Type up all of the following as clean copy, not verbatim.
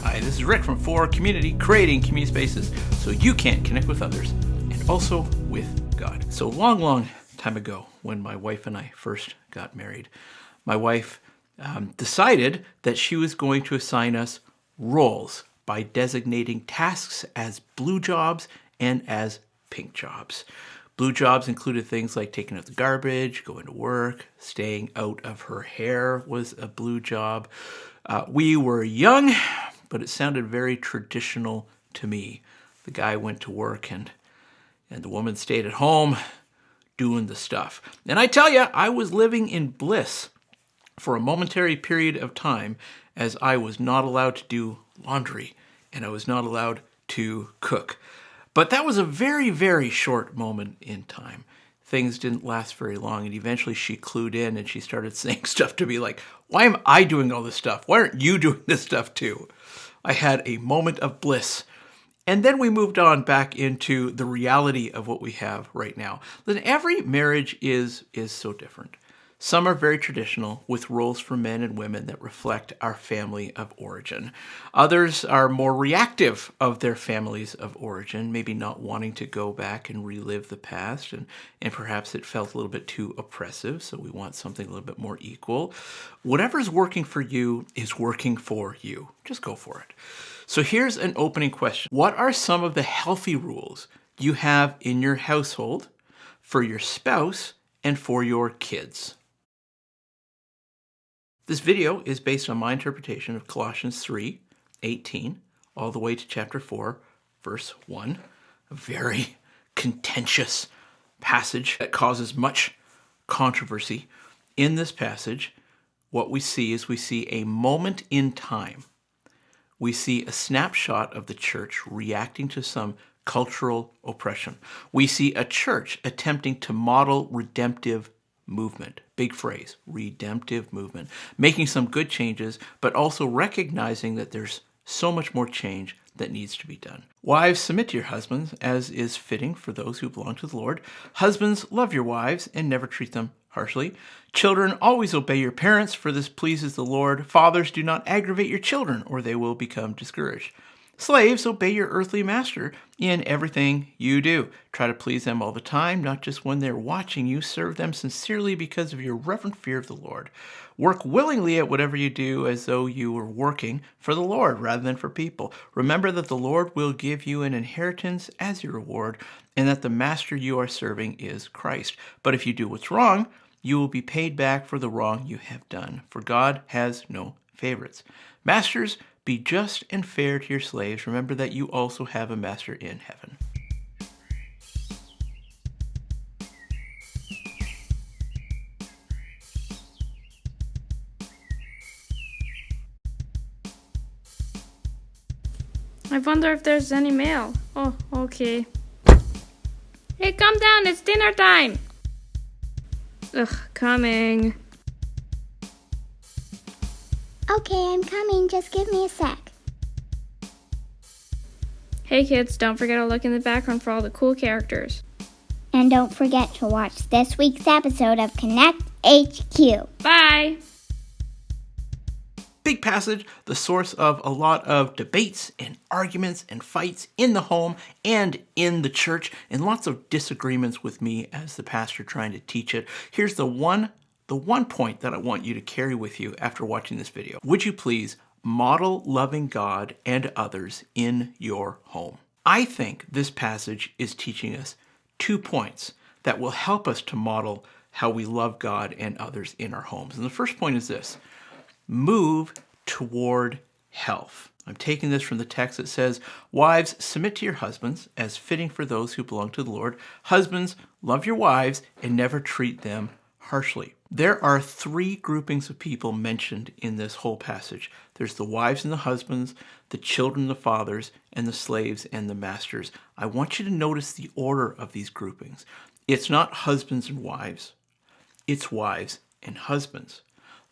Hi, this is Rick from For Community, creating community spaces so you can connect with others and also with God. So long time ago, when my wife and I first got married, my wife decided that she was going to assign us roles by designating tasks as blue jobs and as pink jobs. Blue jobs included things like taking out the garbage, going to work, staying out of her hair was a blue job. We were young, but it sounded very traditional to me. The guy went to work and the woman stayed at home doing the stuff. And I tell you, I was living in bliss for a momentary period of time, as I was not allowed to do laundry and I was not allowed to cook. But that was a very, very short moment in time. Things didn't last very long, and eventually she clued in and she started saying stuff to me like, why am I doing all this stuff? Why aren't you doing this stuff too? I had a moment of bliss. And then we moved on back into the reality of what we have right now. Then every marriage is so different. Some are very traditional, with roles for men and women that reflect our family of origin. Others are more reactive of their families of origin, maybe not wanting to go back and relive the past, and perhaps it felt a little bit too oppressive, so we want something a little bit more equal. Whatever's working for you is working for you. Just go for it. So here's an opening question. What are some of the healthy rules you have in your household for your spouse and for your kids? This video is based on my interpretation of Colossians 3:18 all the way to chapter 4, verse 1. A very contentious passage that causes much controversy. In this passage, what we see a moment in time. We see a snapshot of the church reacting to some cultural oppression. We see a church attempting to model redemptive movement. Big phrase, redemptive movement. Making some good changes, but also recognizing that there's so much more change that needs to be done. Wives, submit to your husbands, as is fitting for those who belong to the Lord. Husbands, love your wives and never treat them harshly. Children, always obey your parents, for this pleases the Lord. Fathers, do not aggravate your children, or they will become discouraged. Slaves, obey your earthly master in everything you do. Try to please them all the time, not just when they're watching you. Serve them sincerely because of your reverent fear of the Lord. Work willingly at whatever you do, as though you were working for the Lord rather than for people. Remember that the Lord will give you an inheritance as your reward, and that the master you are serving is Christ. But if you do what's wrong, you will be paid back for the wrong you have done, for God has no favorites. Masters, be just and fair to your slaves. Remember that you also have a master in heaven. I wonder if there's any mail. Oh, okay. Hey, come down, it's dinner time. Ugh, coming. Okay, I'm coming. Just give me a sec. Hey kids, don't forget to look in the background for all the cool characters. And don't forget to watch this week's episode of Connect HQ. Bye! Big passage, the source of a lot of debates and arguments and fights in the home and in the church, and lots of disagreements with me as the pastor trying to teach it. Here's the one point that I want you to carry with you after watching this video. Would you please model loving God and others in your home? I think this passage is teaching us 2 points that will help us to model how we love God and others in our homes. And the first point is this: move toward health. I'm taking this from the text that says, wives, submit to your husbands as fitting for those who belong to the Lord. Husbands, love your wives and never treat them harshly. There are 3 groupings of people mentioned in this whole passage. There's the wives and the husbands, the children and the fathers, and the slaves and the masters. I want you to notice the order of these groupings. It's not husbands and wives. It's wives and husbands.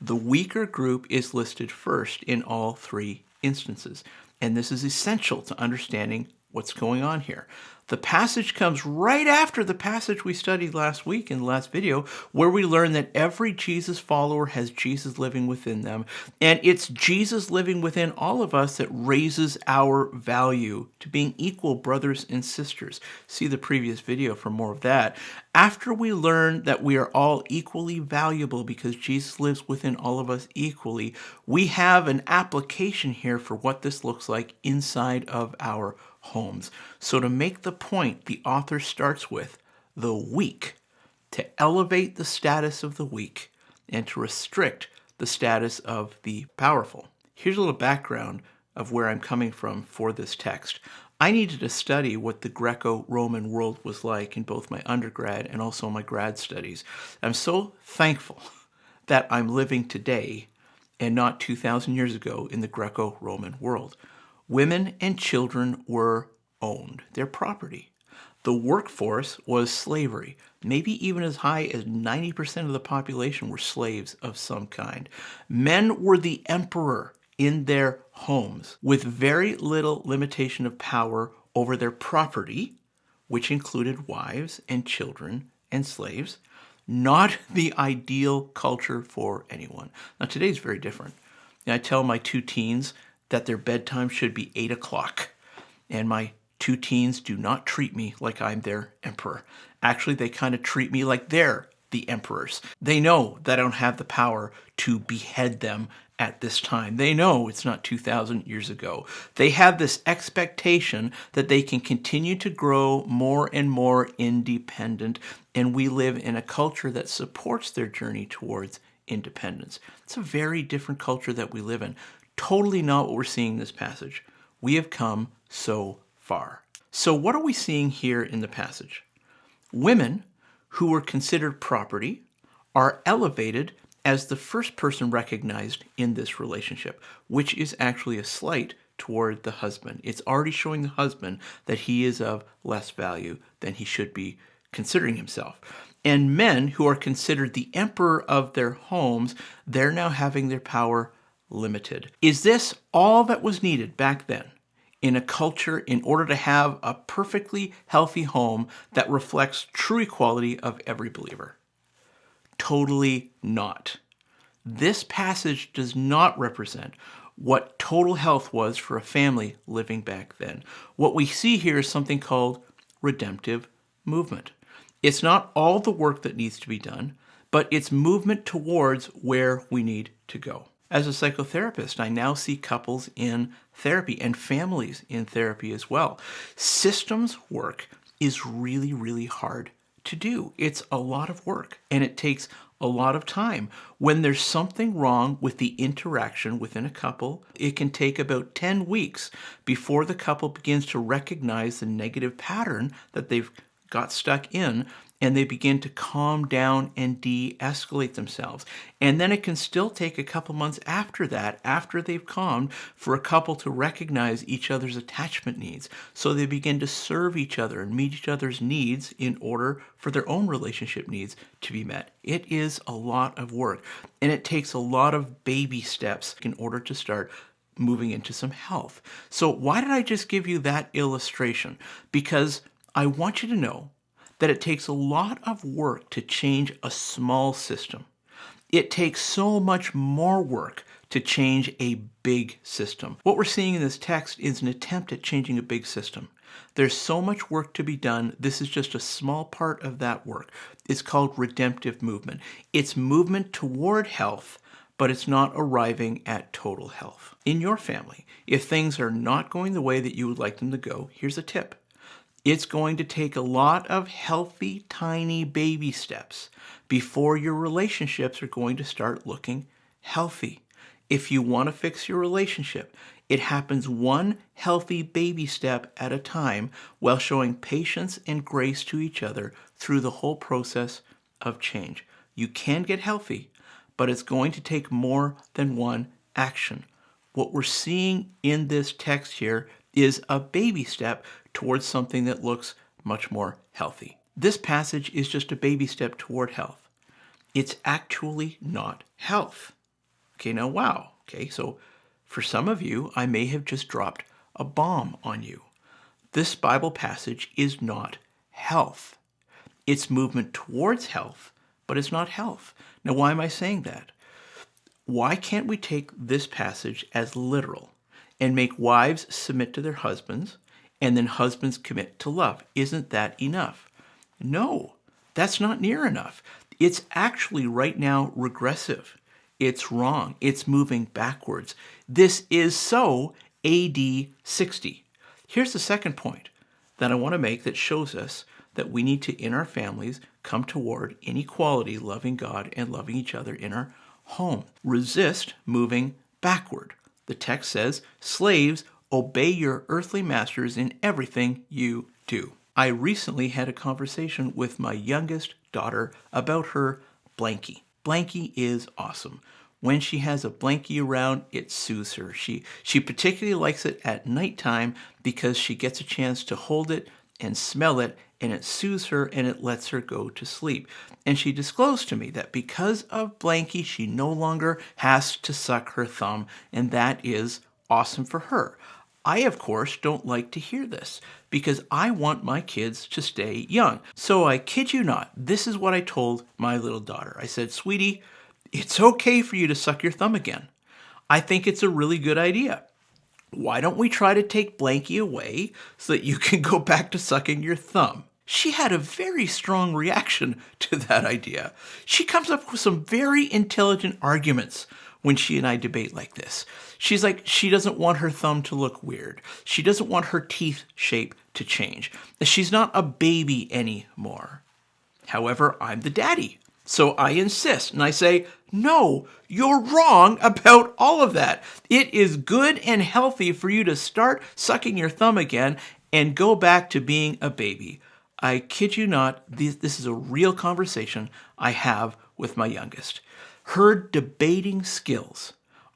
The weaker group is listed first in all 3 instances, and this is essential to understanding what's going on here. The passage comes right after the passage we studied last week in the last video, where we learn that every Jesus follower has Jesus living within them. And it's Jesus living within all of us that raises our value to being equal brothers and sisters. See the previous video for more of that. After we learn that we are all equally valuable because Jesus lives within all of us equally, we have an application here for what this looks like inside of our homes. So to make the point, the author starts with the weak, to elevate the status of the weak and to restrict the status of the powerful. Here's a little background of where I'm coming from for this text. I needed to study what the Greco-Roman world was like in both my undergrad and also my grad studies. I'm so thankful that I'm living today and not 2,000 years ago in the Greco-Roman world. Women and children were owned, their property. The workforce was slavery. Maybe even as high as 90% of the population were slaves of some kind. Men were the emperor in their homes with very little limitation of power over their property, which included wives and children and slaves. Not the ideal culture for anyone. Now today's very different. I tell my 2 teens that their bedtime should be 8 o'clock. And my 2 teens do not treat me like I'm their emperor. Actually, they kind of treat me like they're the emperors. They know that I don't have the power to behead them at this time. They know it's not 2,000 years ago. They have this expectation that they can continue to grow more and more independent, and we live in a culture that supports their journey towards independence. It's a very different culture that we live in. Totally not what we're seeing in this passage. We have come so far. So what are we seeing here in the passage? Women who were considered property are elevated as the first person recognized in this relationship, which is actually a slight toward the husband. It's already showing the husband that he is of less value than he should be considering himself. And men who are considered the emperor of their homes, they're now having their power limited. Is this all that was needed back then in a culture in order to have a perfectly healthy home that reflects true equality of every believer? Totally not. This passage does not represent what total health was for a family living back then. What we see here is something called redemptive movement. It's not all the work that needs to be done, but it's movement towards where we need to go. As a psychotherapist, I now see couples in therapy and families in therapy as well. Systems work is really, really hard to do. It's a lot of work and it takes a lot of time. When there's something wrong with the interaction within a couple, it can take about 10 weeks before the couple begins to recognize the negative pattern that they've got stuck in, and they begin to calm down and de-escalate themselves. And then it can still take a couple months after that, after they've calmed, for a couple to recognize each other's attachment needs. So they begin to serve each other and meet each other's needs in order for their own relationship needs to be met. It is a lot of work, and it takes a lot of baby steps in order to start moving into some health. So why did I just give you that illustration? Because I want you to know that it takes a lot of work to change a small system. It takes so much more work to change a big system. What we're seeing in this text is an attempt at changing a big system. There's so much work to be done. This is just a small part of that work. It's called redemptive movement. It's movement toward health, but it's not arriving at total health. In your family, if things are not going the way that you would like them to go, here's a tip. It's going to take a lot of healthy, tiny baby steps before your relationships are going to start looking healthy. If you want to fix your relationship, it happens one healthy baby step at a time while showing patience and grace to each other through the whole process of change. You can get healthy, but it's going to take more than one action. What we're seeing in this text here is a baby step towards something that looks much more healthy. This passage is just a baby step toward health. It's actually not health. Okay, now wow. Okay, so for some of you, I may have just dropped a bomb on you. This Bible passage is not health. It's movement towards health, but it's not health. Now, why am I saying that? Why can't we take this passage as literal and make wives submit to their husbands and then husbands commit to love? Isn't that enough? No, that's not near enough. It's actually right now regressive. It's wrong. It's moving backwards. This is so AD 60. Here's the second point that I want to make that shows us that we need to, in our families, come toward inequality, loving God and loving each other in our home. Resist moving backward. The text says, slaves, obey your earthly masters in everything you do. I recently had a conversation with my youngest daughter about her blankie. Blankie is awesome. When she has a blankie around, it soothes her. She particularly likes it at nighttime because she gets a chance to hold it and smell it, and it soothes her and it lets her go to sleep. And she disclosed to me that because of blankie, she no longer has to suck her thumb, and that is awesome for her. I, of course, don't like to hear this because I want my kids to stay young. So I kid you not, this is what I told my little daughter. I said, sweetie, it's okay for you to suck your thumb again. I think it's a really good idea. Why don't we try to take blankie away so that you can go back to sucking your thumb? She had a very strong reaction to that idea. She comes up with some very intelligent arguments when she and I debate like this. She's like, she doesn't want her thumb to look weird. She doesn't want her teeth shape to change. She's not a baby anymore. However, I'm the daddy. So I insist and I say, no, you're wrong about all of that. It is good and healthy for you to start sucking your thumb again and go back to being a baby. I kid you not, this is a real conversation I have with my youngest. Her debating skills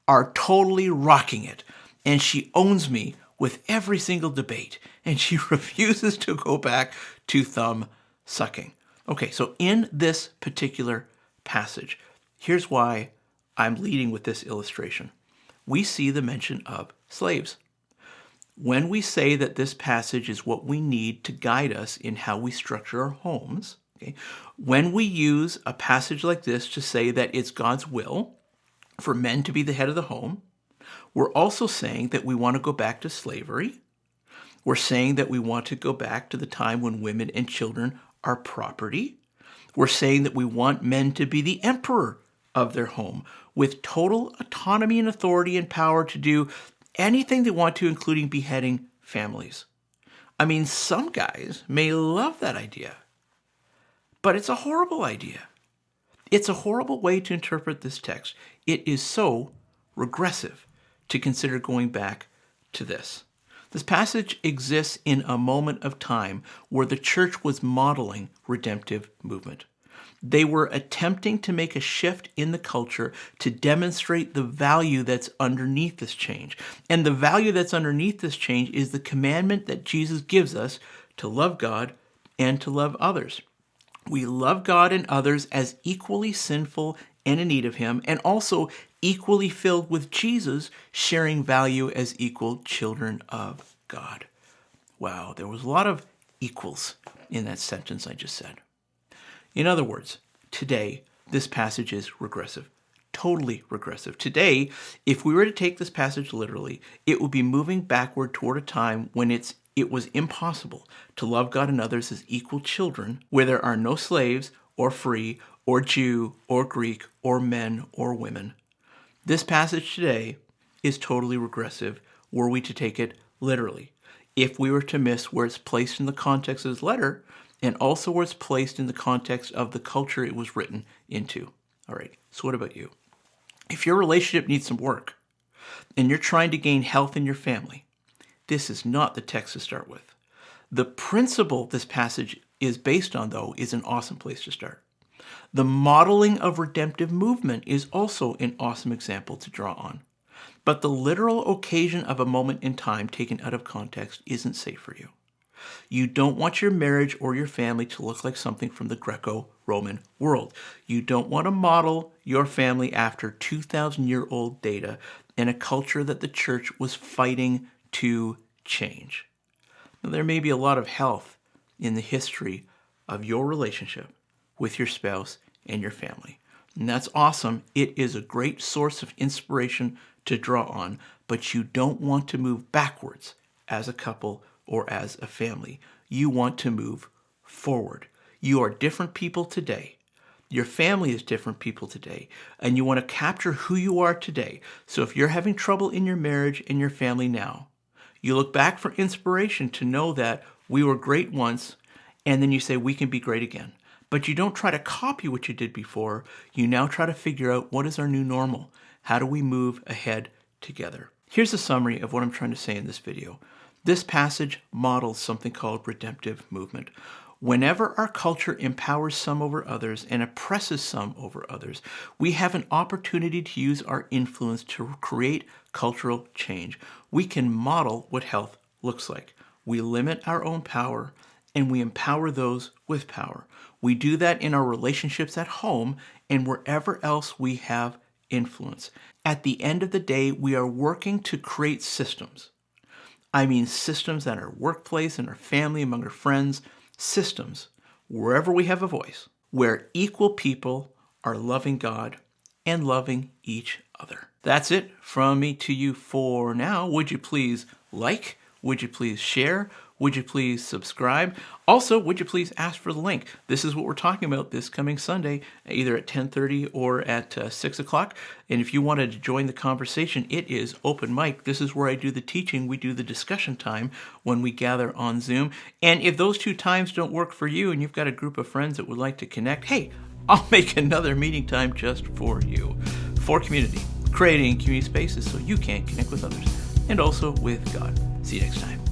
are totally rocking it, and she owns me with every single debate, and she refuses to go back to thumb sucking. Okay, so in this particular passage, here's why I'm leading with this illustration. We see the mention of slaves. When we say that this passage is what we need to guide us in how we structure our homes, okay, when we use a passage like this to say that it's God's will for men to be the head of the home, we're also saying that we want to go back to slavery. We're saying that we want to go back to the time when women and children are property. We're saying that we want men to be the emperor of their home with total autonomy and authority and power to do anything they want to, including beheading families. I mean, some guys may love that idea, but it's a horrible idea. It's a horrible way to interpret this text. It is so regressive to consider going back to this. This passage exists in a moment of time where the church was modeling redemptive movement. They were attempting to make a shift in the culture to demonstrate the value that's underneath this change. And the value that's underneath this change is the commandment that Jesus gives us to love God and to love others. We love God and others as equally sinful and in need of Him, and also equally filled with Jesus, sharing value as equal children of God. Wow, there was a lot of equals in that sentence I just said. In other words, today, this passage is regressive, totally regressive. Today, if we were to take this passage literally, it would be moving backward toward a time when it was impossible to love God and others as equal children, where there are no slaves or free or Jew or Greek or men or women. This passage today is totally regressive were we to take it literally. If we were to miss where it's placed in the context of this letter, and also where it's placed in the context of the culture it was written into. All right, so what about you? If your relationship needs some work, and you're trying to gain health in your family, this is not the text to start with. The principle this passage is based on, though, is an awesome place to start. The modeling of redemptive movement is also an awesome example to draw on. But the literal occasion of a moment in time taken out of context isn't safe for you. You don't want your marriage or your family to look like something from the Greco-Roman world. You don't want to model your family after 2,000-year-old data in a culture that the church was fighting to change. Now, there may be a lot of health in the history of your relationship with your spouse and your family. And that's awesome. It is a great source of inspiration to draw on, but you don't want to move backwards as a couple or as a family. You want to move forward. You are different people today. Your family is different people today, and you want to capture who you are today. So if you're having trouble in your marriage and your family now, you look back for inspiration to know that we were great once, and then you say we can be great again. But you don't try to copy what you did before. You now try to figure out what is our new normal. How do we move ahead together? Here's a summary of what I'm trying to say in this video. This passage models something called redemptive movement. Whenever our culture empowers some over others and oppresses some over others, we have an opportunity to use our influence to create cultural change. We can model what health looks like. We limit our own power and we empower those with power. We do that in our relationships at home and wherever else we have influence. At the end of the day, we are working to create systems. I mean systems in our workplace, in our family, among our friends, systems, wherever we have a voice, where equal people are loving God and loving each other. That's it from me to you for now. Would you please like? Would you please share? Would you please subscribe? Also, would you please ask for the link? This is what we're talking about this coming Sunday, either at 10:30 or at 6 o'clock. And if you wanted to join the conversation, it is open mic. This is where I do the teaching. We do the discussion time when we gather on Zoom. And if those two times don't work for you and you've got a group of friends that would like to connect, hey, I'll make another meeting time just for you. For community, creating community spaces so you can connect with others and also with God. See you next time.